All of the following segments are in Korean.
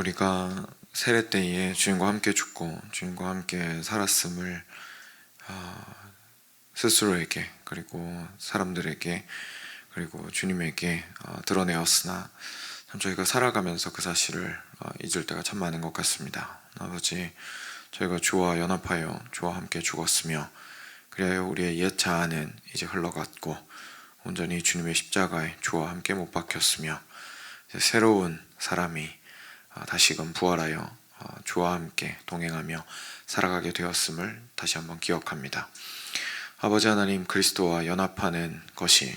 우리가 세례 때에 주님과 함께 죽고 주님과 함께 살았음을 스스로에게 그리고 사람들에게 그리고 주님에게 드러내었으나 참 저희가 살아가면서 그 사실을 잊을 때가 참 많은 것 같습니다. 아버지, 저희가 주와 연합하여 주와 함께 죽었으며 그리하여 우리의 옛 자아는 이제 흘러갔고 온전히 주님의 십자가에 주와 함께 못 박혔으며 이제 새로운 사람이 다시금 부활하여 주와 함께 동행하며 살아가게 되었음을 다시 한번 기억합니다. 아버지 하나님, 그리스도와 연합하는 것이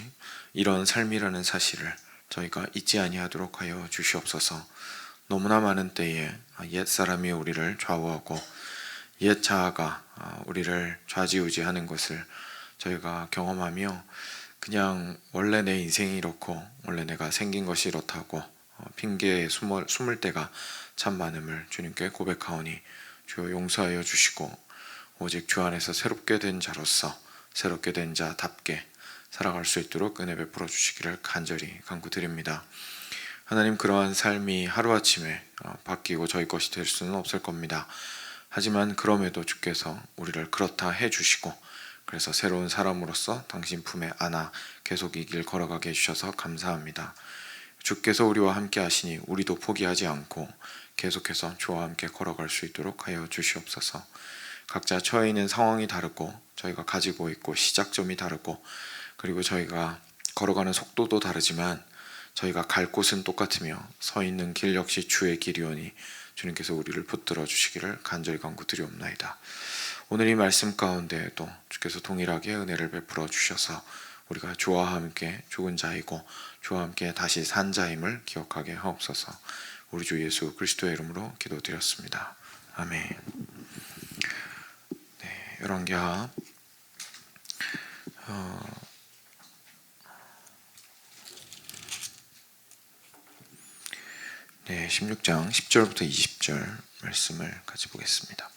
이런 삶이라는 사실을 저희가 잊지 아니하도록 하여 주시옵소서. 너무나 많은 때에 옛 사람이 우리를 좌우하고 옛 자아가 우리를 좌지우지하는 것을 저희가 경험하며 그냥 원래 내 인생이 이렇고 원래 내가 생긴 것이 이렇다고 핑계에 숨을 때가 참 많음을 주님께 고백하오니 주여 용서하여 주시고 오직 주 안에서 새롭게 된 자로서 새롭게 된 자답게 살아갈 수 있도록 은혜 베풀어 주시기를 간절히 간구드립니다. 하나님, 그러한 삶이 하루아침에 바뀌고 저희 것이 될 수는 없을 겁니다. 하지만 그럼에도 주께서 우리를 그렇다 해주시고 그래서 새로운 사람으로서 당신 품에 안아 계속 이 길 걸어가게 해주셔서 감사합니다. 주께서 우리와 함께 하시니 우리도 포기하지 않고 계속해서 주와 함께 걸어갈 수 있도록 하여 주시옵소서. 각자 처해 있는 상황이 다르고 저희가 가지고 있고 시작점이 다르고 그리고 저희가 걸어가는 속도도 다르지만 저희가 갈 곳은 똑같으며 서 있는 길 역시 주의 길이오니 주님께서 우리를 붙들어 주시기를 간절히 간구드리옵나이다. 오늘 이 말씀 가운데에도 주께서 동일하게 은혜를 베풀어 주셔서 우리가 주와 함께 죽은 자이고 주와 함께 다시 산 자임을 기억하게 하옵소서. 우리 주 예수 그리스도의 이름으로 기도드렸습니다. 아멘. 네, 열왕기하 16장 10절부터 20절 말씀을 같이 보겠습니다.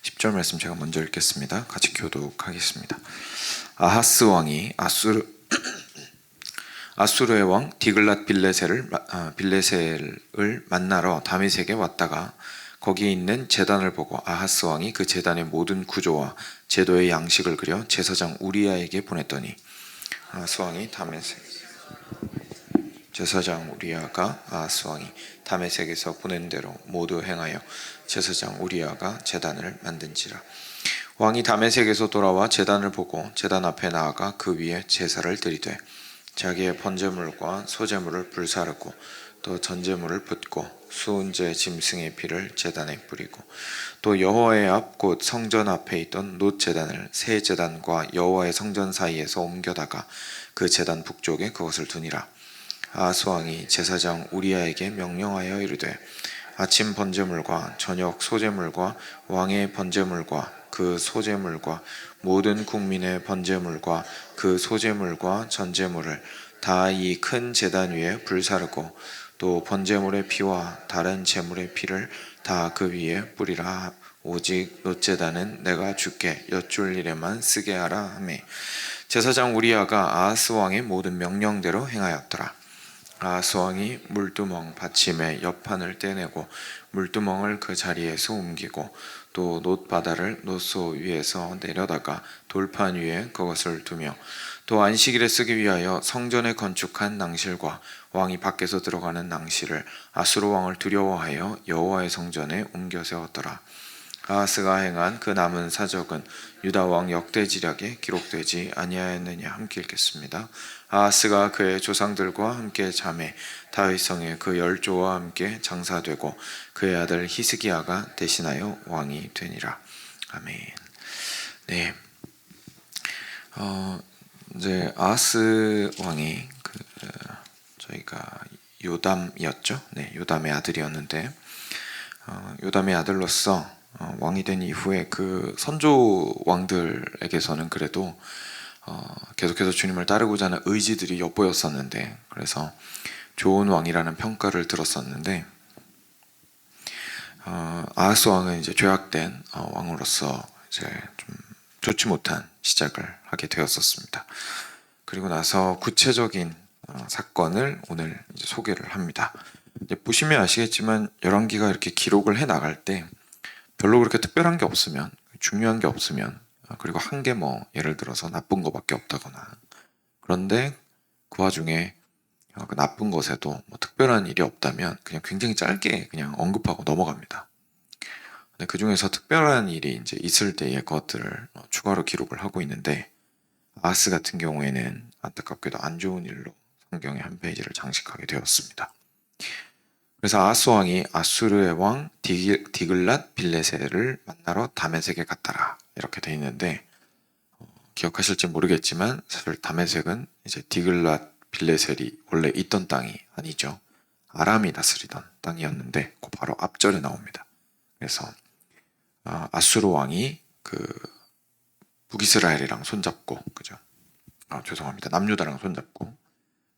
10절 말씀 제가 먼저 읽겠습니다. 같이 교독하겠습니다. 아하스 왕이 아수르의 왕 디글랏 빌레셀을 만나러 다메섹에 왔다가 거기에 있는 제단을 보고 아하스 왕이 그 제단의 모든 구조와 제도의 양식을 그려 제사장 우리야에게 보냈더니 아하스 왕이 제사장 우리야가 아하스 왕이 다메섹에서 보낸 대로 모두 행하여 제사장 우리야가 제단을 만든지라. 왕이 다메섹에서 돌아와 제단을 보고 제단 앞에 나아가 그 위에 제사를 드리되 자기의 번제물과 소제물을 불사르고 또 전제물을 붓고 수은제 짐승의 피를 제단에 뿌리고 또 여호와의 앞 곧 성전 앞에 있던 놋 제단을 새 제단과 여호와의 성전 사이에서 옮겨다가 그 제단 북쪽에 그것을 두니라. 아하스 왕이 제사장 우리야에게 명령하여 이르되 아침 번제물과 저녁 소제물과 왕의 번제물과 그 소제물과 모든 국민의 번제물과 그 소제물과 전제물을 다 이 큰 제단 위에 불사르고 또 번제물의 피와 다른 제물의 피를 다 그 위에 뿌리라. 오직 놋 제단은 내가 주께 여쭐 일에만 쓰게 하라 하매 제사장 우리야가 아하스 왕의 모든 명령대로 행하였더라. 아하스 왕이 물두멍 받침의 옆판을 떼내고 물두멍을 그 자리에서 옮기고 또 놋바다를 놋소 위에서 내려다가 돌판 위에 그것을 두며 또 안식일에 쓰기 위하여 성전에 건축한 낭실과 왕이 밖에서 들어가는 낭실을 아수르 왕을 두려워하여 여호와의 성전에 옮겨 세웠더라. 아하스가 행한 그 남은 사적은 유다 왕 역대지략에 기록되지 아니하였느냐. 함께 읽겠습니다. 아하스가 그의 조상들과 함께 잠에 다윗성에 그 열조와 함께 장사되고 그의 아들 히스기야가 대신하여 왕이 되니라. 아멘. 네. 이제 아하스 왕이 저희가 요담이었죠. 네, 요담의 아들이었는데 요담의 아들로서 왕이 된 이후에 그 선조 왕들에게서는 그래도 계속해서 주님을 따르고자 하는 의지들이 엿보였었는데 그래서 좋은 왕이라는 평가를 들었었는데 아하스 왕은 이제 죄악된 왕으로서 이제 좀 좋지 못한 시작을 하게 되었었습니다. 그리고 나서 구체적인 사건을 오늘 이제 소개를 합니다. 이제 보시면 아시겠지만 열왕기가 이렇게 기록을 해 나갈 때 별로 그렇게 특별한 게 없으면, 중요한 게 없으면, 그리고 한 게 뭐 예를 들어서 나쁜 거밖에 없다거나, 그런데 그 와중에 그 나쁜 것에도 뭐 특별한 일이 없다면 그냥 굉장히 짧게 그냥 언급하고 넘어갑니다. 근데 그 중에서 특별한 일이 이제 있을 때의 것들을 추가로 기록을 하고 있는데, 아하스 같은 경우에는 안타깝게도 안 좋은 일로 성경의 한 페이지를 장식하게 되었습니다. 그래서 아하스 왕이 아수르의 왕 디글랏 빌레셀을 만나러 다메섹에 갔더라, 이렇게 돼 있는데, 기억하실지 모르겠지만 사실 다메섹은 이제 디글랏 빌레셀이 원래 있던 땅이 아니죠. 아람이 다스리던 땅이었는데 그 바로 앞절에 나옵니다. 그래서 아수르 왕이 그 북이스라엘이랑 손잡고, 그죠? 죄송합니다. 남유다랑 손잡고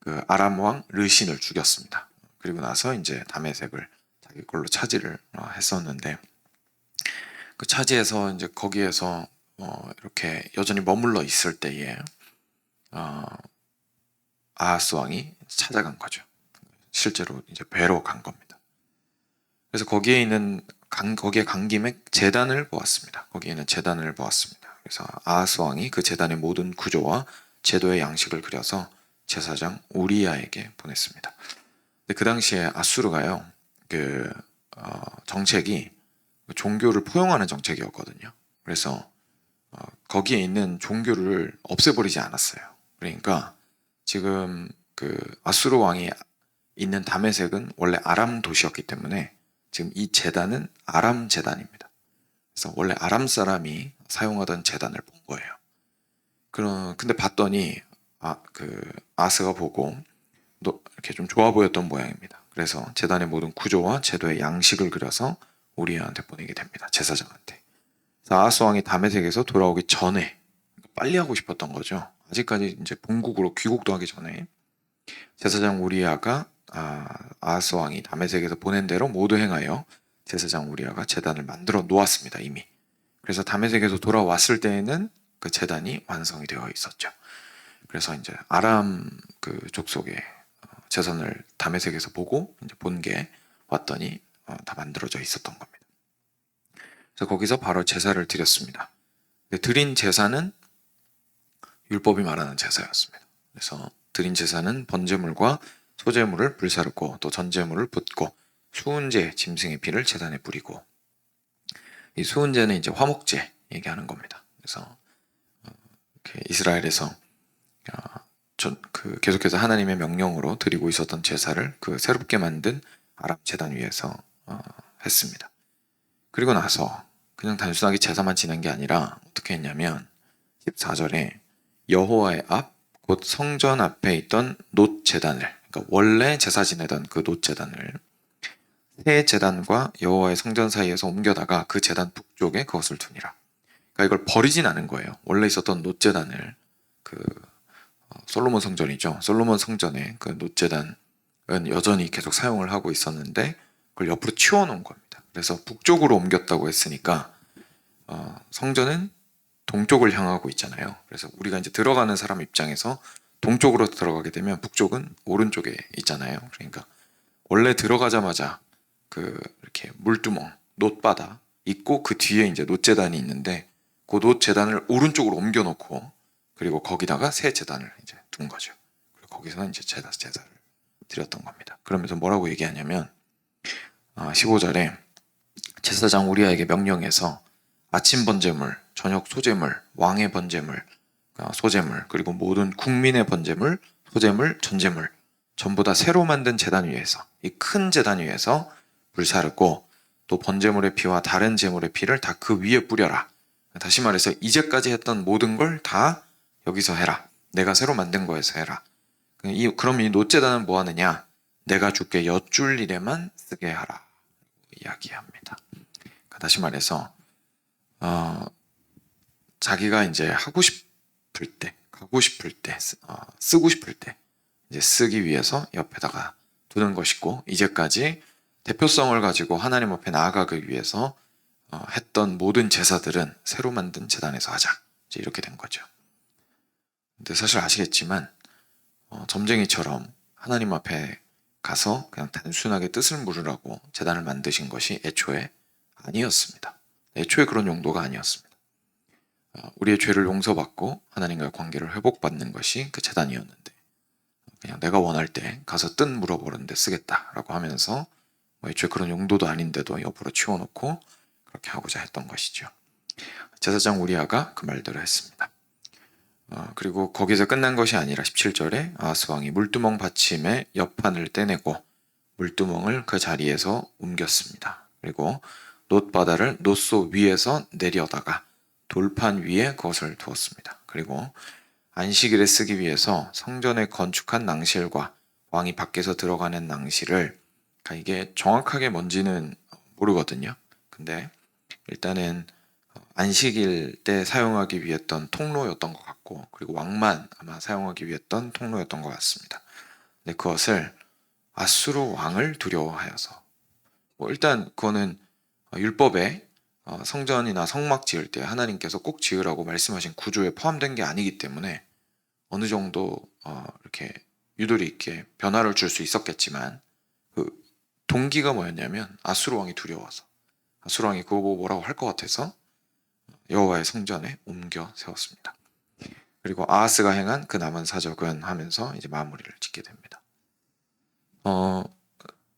그 아람 왕 르신을 죽였습니다. 그리고 나서 이제 다메섹을 자기 걸로 차지를 했었는데, 그 차지해서 이제 거기에서 이렇게 여전히 머물러 있을 때에 아하스 왕이 찾아간 거죠. 실제로 이제 뵈러 간 겁니다. 그래서 거기에 간 김에 제단을 보았습니다. 거기에는 제단을 보았습니다. 그래서 아하스 왕이 그 제단의 모든 구조와 제도의 양식을 그려서 제사장 우리야에게 보냈습니다. 근데 그 당시에 아수르가요, 정책이 종교를 포용하는 정책이었거든요. 그래서 거기에 있는 종교를 없애버리지 않았어요. 그러니까 지금 그 아수르 왕이 있는 다메섹은 원래 아람 도시였기 때문에 지금 이 제단은 아람 제단입니다. 그래서 원래 아람 사람이 사용하던 제단을 본 거예요. 근데 봤더니 아스가 보고 이렇게 좀 좋아 보였던 모양입니다. 그래서 제단의 모든 구조와 제도의 양식을 그려서 우리아한테 보내게 됩니다. 제사장한테. 그래서 아하스 왕이 다메섹에서 돌아오기 전에, 빨리 하고 싶었던 거죠. 아직까지 이제 본국으로 귀국도 하기 전에 제사장 우리아가 아하스 왕이 다메섹에서 보낸 대로 모두 행하여 제사장 우리아가 제단을 만들어 놓았습니다. 이미. 그래서 다메섹에서 돌아왔을 때에는 그 제단이 완성이 되어 있었죠. 그래서 이제 아람 그 족속의 제선을 다메섹에서 보고 이제 본 게 왔더니 다 만들어져 있었던 겁니다. 그래서 거기서 바로 제사를 드렸습니다. 드린 제사는 율법이 말하는 제사였습니다. 그래서 드린 제사는 번제물과 소제물을 불사르고 또 전제물을 붓고 수은제 짐승의 피를 제단에 뿌리고, 이 수은제는 이제 화목제 얘기하는 겁니다. 그래서 이스라엘에서 계속해서 하나님의 명령으로 드리고 있었던 제사를 그 새롭게 만든 아람 제단 위에서 했습니다. 그리고 나서 그냥 단순하게 제사만 지낸 게 아니라 어떻게 했냐면 14절에 여호와의 앞 곧 성전 앞에 있던 놋 제단을, 그러니까 원래 제사 지내던 그 놋 제단을 새 제단과 여호와의 성전 사이에서 옮겨다가 그 제단 북쪽에 그것을 두니라. 그러니까 이걸 버리진 않은 거예요. 원래 있었던 놋 제단을 솔로몬 성전이죠. 솔로몬 성전에 그 놋 제단은 여전히 계속 사용을 하고 있었는데 그걸 옆으로 치워놓은 겁니다. 그래서 북쪽으로 옮겼다고 했으니까 성전은 동쪽을 향하고 있잖아요. 그래서 우리가 이제 들어가는 사람 입장에서 동쪽으로 들어가게 되면 북쪽은 오른쪽에 있잖아요. 그러니까 원래 들어가자마자 이렇게 물두멍, 놋바다 있고 그 뒤에 이제 놋제단이 있는데 그 놋제단을 오른쪽으로 옮겨놓고 그리고 거기다가 새 제단을 이제 둔 거죠. 그리고 거기서 이제 제사를 드렸던 겁니다. 그러면서 뭐라고 얘기하냐면 15절에 제사장 우리아에게 명령해서 아침 번제물, 저녁 소제물, 왕의 번제물, 소제물, 그리고 모든 국민의 번제물, 소제물, 전제물 전부 다 새로 만든 제단 위에서, 이 큰 제단 위에서 불사르고 또 번제물의 피와 다른 제물의 피를 다 그 위에 뿌려라. 다시 말해서 이제까지 했던 모든 걸 다 여기서 해라. 내가 새로 만든 거에서 해라. 그럼 이 놋제단은 뭐 하느냐? 내가 주께 여쭐 일에만 쓰게 하라. 이야기합니다. 다시 말해서 자기가 이제 하고 싶을 때, 가고 싶을 때, 쓰고 싶을 때 이제 쓰기 위해서 옆에다가 두는 것이고, 이제까지 대표성을 가지고 하나님 앞에 나아가기 위해서 했던 모든 제사들은 새로 만든 제단에서 하자. 이제 이렇게 된 거죠. 근데 사실 아시겠지만 점쟁이처럼 하나님 앞에 가서 그냥 단순하게 뜻을 물으라고 제단을 만드신 것이 애초에 아니었습니다. 애초에 그런 용도가 아니었습니다. 우리의 죄를 용서받고 하나님과의 관계를 회복받는 것이 그 제단이었는데, 그냥 내가 원할 때 가서 뜻 물어보는데 쓰겠다라고 하면서 애초에 그런 용도도 아닌데도 옆으로 치워놓고 그렇게 하고자 했던 것이죠. 제사장 우리아가 그 말대로 했습니다. 그리고 거기서 끝난 것이 아니라 17절에 아하스 왕이 물두멍 받침의 옆판을 떼내고 물두멍을 그 자리에서 옮겼습니다. 그리고 놋바다를 놋소 위에서 내려다가 돌판 위에 그것을 두었습니다. 그리고 안식일에 쓰기 위해서 성전에 건축한 낭실과 왕이 밖에서 들어가는 낭실을, 이게 정확하게 뭔지는 모르거든요. 근데 일단은 안식일 때 사용하기 위했던 통로였던 것 같고, 그리고 왕만 아마 사용하기 위했던 통로였던 것 같습니다. 근데 그것을 아수르 왕을 두려워하여서, 일단 그거는 율법에 성전이나 성막 지을 때 하나님께서 꼭 지으라고 말씀하신 구조에 포함된 게 아니기 때문에 어느 정도 이렇게 유도리 있게 변화를 줄 수 있었겠지만, 그 동기가 뭐였냐면 아수르 왕이 두려워서, 아수르 왕이 그거 보고 뭐라고 할 것 같아서 여호와의 성전에 옮겨 세웠습니다. 그리고 아하스가 행한 그 남은 사적은 하면서 이제 마무리를 짓게 됩니다.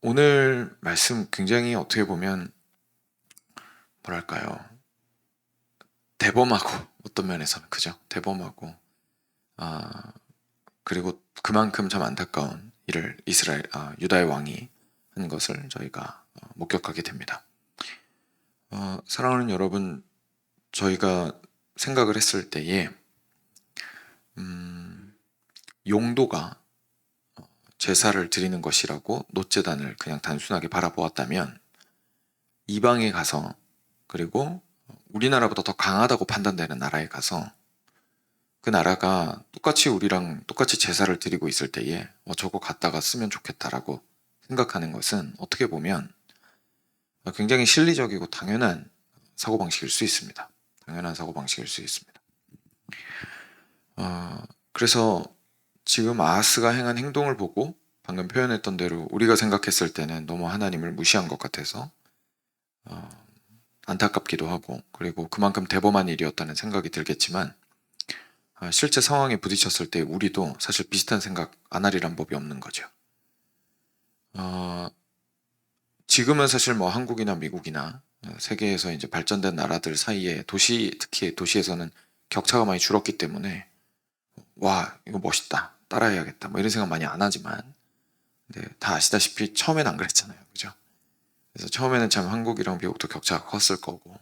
오늘 말씀 굉장히 어떻게 보면 뭐랄까요, 대범하고, 어떤 면에서는 그죠? 대범하고, 그리고 그만큼 참 안타까운 일을 유다의 왕이 한 것을 저희가 목격하게 됩니다. 사랑하는 여러분, 저희가 생각을 했을 때에 용도가 제사를 드리는 것이라고 놋제단을 그냥 단순하게 바라보았다면, 이방에 가서, 그리고 우리나라보다 더 강하다고 판단되는 나라에 가서 그 나라가 똑같이 우리랑 똑같이 제사를 드리고 있을 때에 저거 갖다가 쓰면 좋겠다라고 생각하는 것은 어떻게 보면 굉장히 실리적이고 당연한 사고방식일 수 있습니다. 당연한 사고방식일 수 있습니다. 그래서 지금 아하스가 행한 행동을 보고 방금 표현했던 대로 우리가 생각했을 때는 너무 하나님을 무시한 것 같아서 안타깝기도 하고, 그리고 그만큼 대범한 일이었다는 생각이 들겠지만, 실제 상황에 부딪혔을 때 우리도 사실 비슷한 생각 안 하리란 법이 없는 거죠. 지금은 사실 뭐 한국이나 미국이나 세계에서 이제 발전된 나라들 사이에 특히 도시에서는 격차가 많이 줄었기 때문에 와, 이거 멋있다, 따라해야겠다, 뭐 이런 생각 많이 안 하지만, 근데 다 아시다시피 처음엔 안 그랬잖아요, 그죠? 그래서 처음에는 참 한국이랑 미국도 격차가 컸을 거고,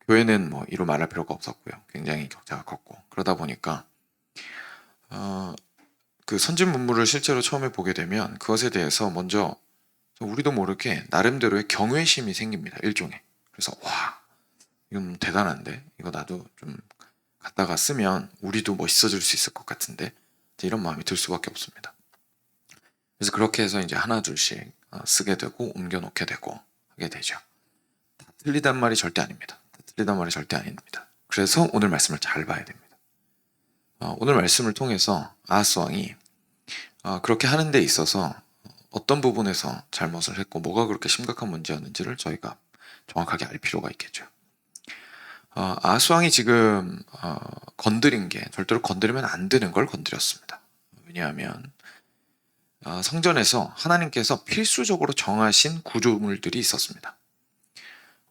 교회는 뭐 이루 말할 필요가 없었고요. 굉장히 격차가 컸고, 그러다 보니까 그 선진 문물을 실제로 처음에 보게 되면 그것에 대해서 먼저 우리도 모르게 나름대로의 경외심이 생깁니다. 일종의. 그래서 와, 이건 대단한데, 이거 나도 좀 갖다가 쓰면 우리도 멋있어질 수 있을 것 같은데, 이런 마음이 들 수밖에 없습니다. 그래서 그렇게 해서 이제 하나 둘씩 쓰게 되고 옮겨 놓게 되고 하게 되죠. 다 틀리단 말이 절대 아닙니다. 틀리단 말이 절대 아닙니다. 그래서 오늘 말씀을 잘 봐야 됩니다. 오늘 말씀을 통해서 아하스 왕이 그렇게 하는 데 있어서 어떤 부분에서 잘못을 했고 뭐가 그렇게 심각한 문제였는지를 저희가 정확하게 알 필요가 있겠죠. 아하스 왕이 지금 건드린 게 절대로 건드리면 안 되는 걸 건드렸습니다. 왜냐하면 성전에서 하나님께서 필수적으로 정하신 구조물들이 있었습니다.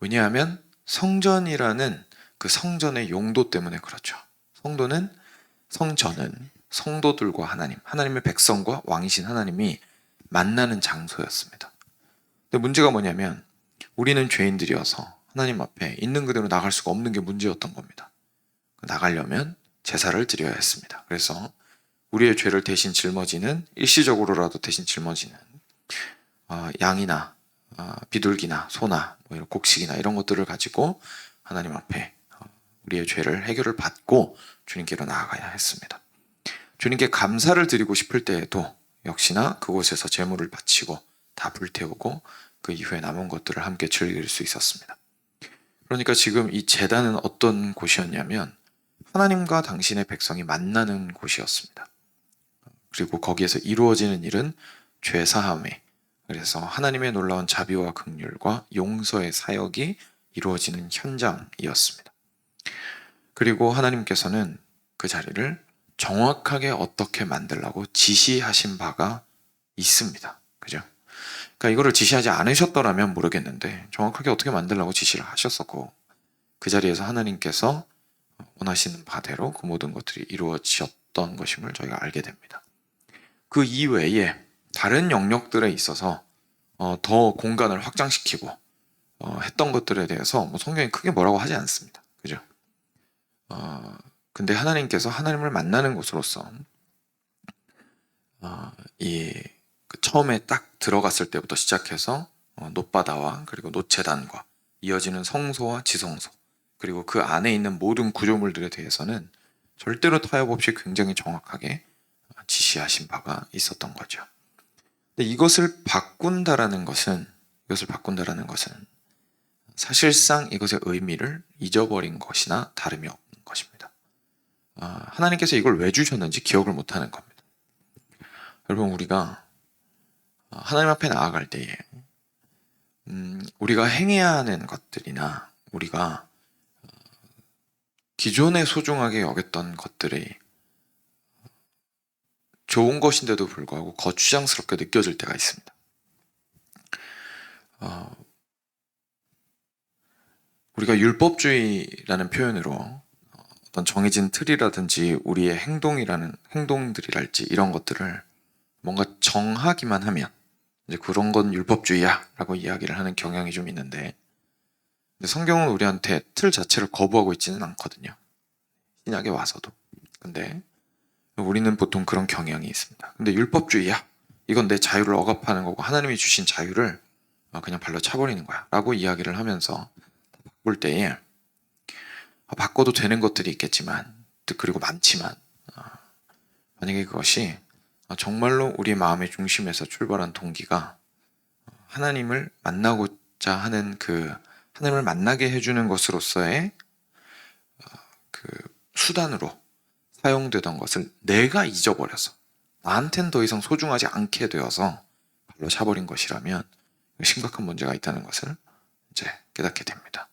왜냐하면 성전이라는 그 성전의 용도 때문에 그렇죠. 성전은 성도들과 하나님의 백성과 왕이신 하나님이 만나는 장소였습니다. 근데 문제가 뭐냐면 우리는 죄인들이어서 하나님 앞에 있는 그대로 나갈 수가 없는 게 문제였던 겁니다. 나가려면 제사를 드려야 했습니다. 그래서 우리의 죄를 대신 짊어지는, 일시적으로라도 대신 짊어지는 양이나 비둘기나 소나 뭐 이런 곡식이나 이런 것들을 가지고 하나님 앞에 우리의 죄를 해결을 받고 주님께로 나아가야 했습니다. 주님께 감사를 드리고 싶을 때에도 역시나 그곳에서 제물을 바치고 다 불태우고 그 이후에 남은 것들을 함께 즐길 수 있었습니다. 그러니까 지금 이 제단은 어떤 곳이었냐면 하나님과 당신의 백성이 만나는 곳이었습니다. 그리고 거기에서 이루어지는 일은 죄사함에, 그래서 하나님의 놀라운 자비와 긍휼과 용서의 사역이 이루어지는 현장이었습니다. 그리고 하나님께서는 그 자리를 정확하게 어떻게 만들라고 지시하신 바가 있습니다. 그죠? 그러니까 이거를 지시하지 않으셨더라면 모르겠는데 정확하게 어떻게 만들라고 지시를 하셨었고, 그 자리에서 하나님께서 원하시는 바대로 그 모든 것들이 이루어졌던 것임을 저희가 알게 됩니다. 그 이외에 다른 영역들에 있어서 더 공간을 확장시키고 했던 것들에 대해서 뭐 성경이 크게 뭐라고 하지 않습니다. 그죠? 근데 하나님께서 하나님을 만나는 곳으로서 그 처음에 딱 들어갔을 때부터 시작해서 놋바다와 그리고 놋재단과 이어지는 성소와 지성소, 그리고 그 안에 있는 모든 구조물들에 대해서는 절대로 타협 없이 굉장히 정확하게 지시하신 바가 있었던 거죠. 근데 이것을 바꾼다라는 것은 사실상 이것의 의미를 잊어버린 것이나 다름이 없는 것입니다. 하나님께서 이걸 왜 주셨는지 기억을 못하는 겁니다. 여러분, 우리가 하나님 앞에 나아갈 때에 우리가 행해야 하는 것들이나 우리가 기존에 소중하게 여겼던 것들이 좋은 것인데도 불구하고 거추장스럽게 느껴질 때가 있습니다. 우리가 율법주의라는 표현으로 어떤 정해진 틀이라든지 우리의 행동들이랄지 이런 것들을 뭔가 정하기만 하면 이제 그런 건 율법주의야 라고 이야기를 하는 경향이 좀 있는데, 근데 성경은 우리한테 틀 자체를 거부하고 있지는 않거든요. 신약에 와서도. 근데 우리는 보통 그런 경향이 있습니다. 근데 율법주의야, 이건 내 자유를 억압하는 거고 하나님이 주신 자유를 그냥 발로 차버리는 거야 라고 이야기를 하면서 바꿀 때에 바꿔도 되는 것들이 있겠지만, 그리고 많지만, 만약에 그것이 정말로 우리 마음의 중심에서 출발한 동기가 하나님을 만나고자 하는 그 하나님을 만나게 해주는 것으로서의 그 수단으로 사용되던 것을 내가 잊어버려서 나한텐 더 이상 소중하지 않게 되어서 발로 차버린 것이라면 심각한 문제가 있다는 것을 이제 깨닫게 됩니다.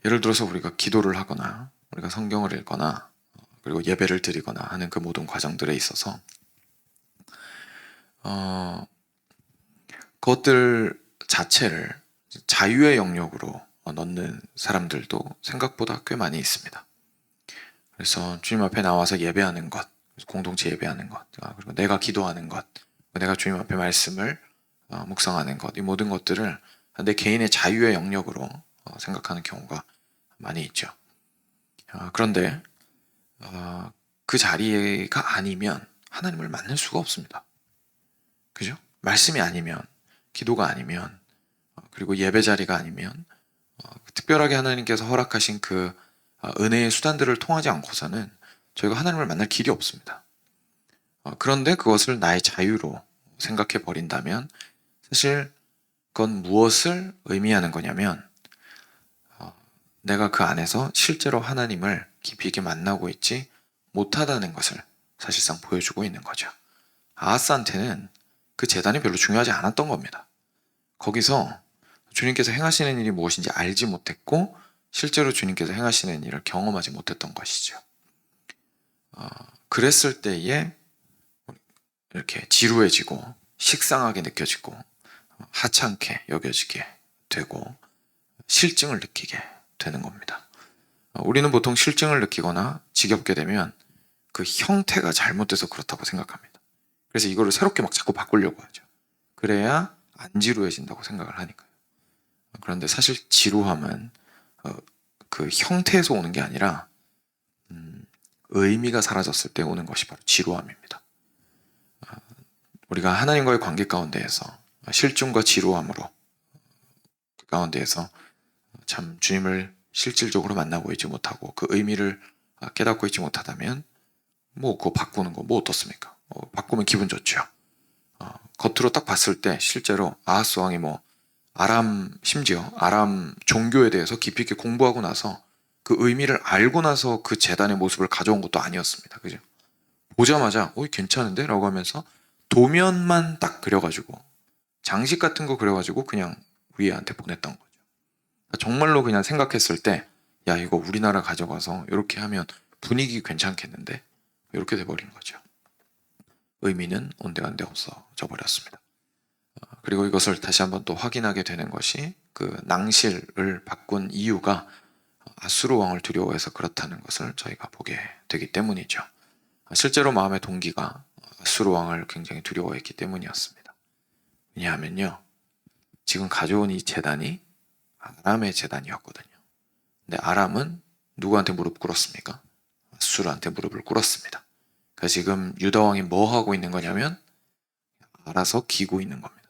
예를 들어서 우리가 기도를 하거나 우리가 성경을 읽거나 그리고 예배를 드리거나 하는 그 모든 과정들에 있어서 그것들 자체를 자유의 영역으로 넣는 사람들도 생각보다 꽤 많이 있습니다. 그래서 주님 앞에 나와서 예배하는 것, 공동체 예배하는 것, 그리고 내가 기도하는 것, 내가 주님 앞에 말씀을 묵상하는 것, 이 모든 것들을 내 개인의 자유의 영역으로 생각하는 경우가 많이 있죠. 그런데 그 자리가 아니면 하나님을 만날 수가 없습니다. 그죠? 말씀이 아니면, 기도가 아니면, 그리고 예배 자리가 아니면, 특별하게 하나님께서 허락하신 그 은혜의 수단들을 통하지 않고서는 저희가 하나님을 만날 길이 없습니다. 그런데 그것을 나의 자유로 생각해 버린다면 사실 그건 무엇을 의미하는 거냐면 내가 그 안에서 실제로 하나님을 깊이 있게 만나고 있지 못하다는 것을 사실상 보여주고 있는 거죠. 아하스한테는 그 제단이 별로 중요하지 않았던 겁니다. 거기서 주님께서 행하시는 일이 무엇인지 알지 못했고 실제로 주님께서 행하시는 일을 경험하지 못했던 것이죠. 그랬을 때에 이렇게 지루해지고 식상하게 느껴지고 하찮게 여겨지게 되고 실증을 느끼게 되는 겁니다. 우리는 보통 실증을 느끼거나 지겹게 되면 그 형태가 잘못돼서 그렇다고 생각합니다. 그래서 이거를 새롭게 막 자꾸 바꾸려고 하죠. 그래야 안 지루해진다고 생각을 하니까요. 그런데 사실 지루함은 그 형태에서 오는 게 아니라 의미가 사라졌을 때 오는 것이 바로 지루함입니다. 우리가 하나님과의 관계 가운데에서 실증과 지루함으로 그 가운데에서 참 주님을 실질적으로 만나고 있지 못하고 그 의미를 깨닫고 있지 못하다면 뭐 그거 바꾸는 거 뭐 어떻습니까? 바꾸면 기분 좋죠. 겉으로 딱 봤을 때 실제로 아하스 왕이 심지어 아람 종교에 대해서 깊이 있게 공부하고 나서 그 의미를 알고 나서 그 제단의 모습을 가져온 것도 아니었습니다. 그죠? 보자마자 괜찮은데? 라고 하면서 도면만 딱 그려가지고 장식 같은 거 그려가지고 그냥 우리한테 보냈던 거죠. 정말로 그냥 생각했을 때 야, 이거 우리나라 가져가서 이렇게 하면 분위기 괜찮겠는데? 이렇게 돼버린 거죠. 의미는 온데간데 없어져 버렸습니다. 그리고 이것을 다시 한번 또 확인하게 되는 것이 그 낭실을 바꾼 이유가 아수르 왕을 두려워해서 그렇다는 것을 저희가 보게 되기 때문이죠. 실제로 마음의 동기가 아수르 왕을 굉장히 두려워했기 때문이었습니다. 왜냐하면요, 지금 가져온 이 제단이 아람의 제단이었거든요. 근데 아람은 누구한테 무릎 꿇었습니까? 아수르한테 무릎을 꿇었습니다. 그러니까 지금 유다 왕이 뭐 하고 있는 거냐면 알아서 기고 있는 겁니다.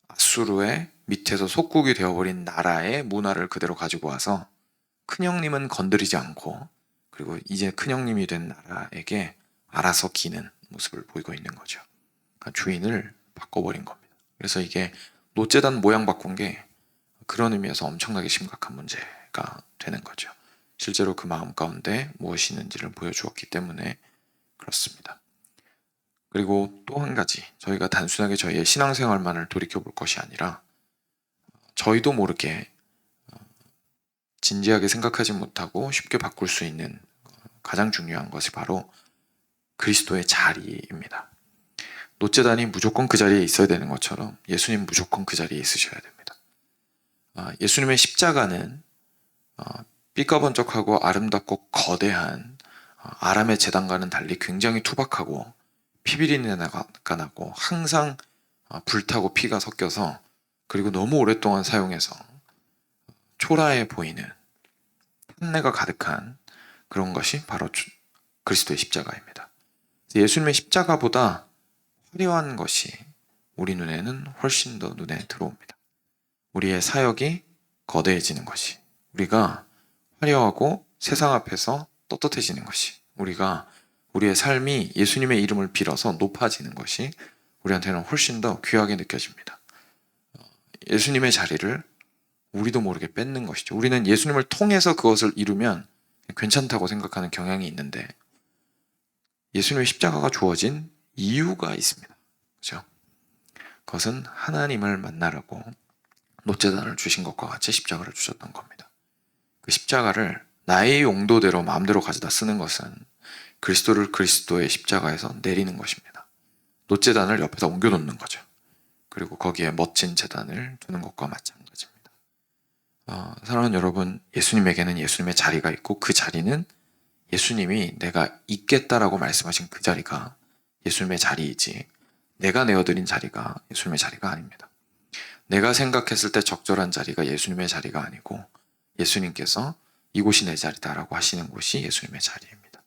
아수르의 밑에서 속국이 되어버린 나라의 문화를 그대로 가지고 와서 큰형님은 건드리지 않고, 그리고 이제 큰형님이 된 나라에게 알아서 기는 모습을 보이고 있는 거죠. 그러니까 주인을 바꿔버린 겁니다. 그래서 이게 노제단 모양 바꾼 게 그런 의미에서 엄청나게 심각한 문제가 되는 거죠. 실제로 그 마음 가운데 무엇이 있는지를 보여주었기 때문에 그렇습니다. 그리고 또 한 가지, 저희가 단순하게 저희의 신앙생활만을 돌이켜볼 것이 아니라 저희도 모르게 진지하게 생각하지 못하고 쉽게 바꿀 수 있는 가장 중요한 것이 바로 그리스도의 자리입니다. 노제단이 무조건 그 자리에 있어야 되는 것처럼 예수님 무조건 그 자리에 있으셔야 됩니다. 예수님의 십자가는 삐까번쩍하고 아름답고 거대한 아람의 제단과는 달리 굉장히 투박하고 피비린내가 나고 항상 불타고 피가 섞여서, 그리고 너무 오랫동안 사용해서 초라해 보이는 탄내가 가득한 그런 것이 바로 그리스도의 십자가입니다. 예수님의 십자가보다 화려한 것이 우리 눈에는 훨씬 더 눈에 들어옵니다. 우리의 사역이 거대해지는 것이, 우리가 화려하고 세상 앞에서 떳떳해지는 것이, 우리가 우리의 삶이 예수님의 이름을 빌어서 높아지는 것이 우리한테는 훨씬 더 귀하게 느껴집니다. 예수님의 자리를 우리도 모르게 뺏는 것이죠. 우리는 예수님을 통해서 그것을 이루면 괜찮다고 생각하는 경향이 있는데, 예수님의 십자가가 주어진 이유가 있습니다. 그렇죠? 그것은 하나님을 만나라고 노제단을 주신 것과 같이 십자가를 주셨던 겁니다. 그 십자가를 나의 용도대로 마음대로 가져다 쓰는 것은 그리스도를 그리스도의 십자가에서 내리는 것입니다. 노제단을 옆에다 옮겨놓는 거죠. 그리고 거기에 멋진 제단을 두는 것과 마찬가지입니다. 사랑하는 여러분, 예수님에게는 예수님의 자리가 있고, 그 자리는 예수님이 내가 있겠다라고 말씀하신 그 자리가 예수님의 자리이지, 내가 내어드린 자리가 예수님의 자리가 아닙니다. 내가 생각했을 때 적절한 자리가 예수님의 자리가 아니고, 예수님께서 이곳이 내 자리다라고 하시는 곳이 예수님의 자리입니다.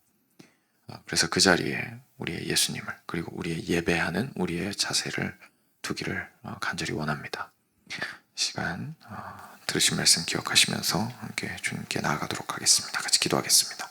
그래서 그 자리에 우리의 예수님을, 그리고 우리의 예배하는 우리의 자세를 두기를 간절히 원합니다. 시간 들으신 말씀 기억하시면서 함께 주님께 나아가도록 하겠습니다. 같이 기도하겠습니다.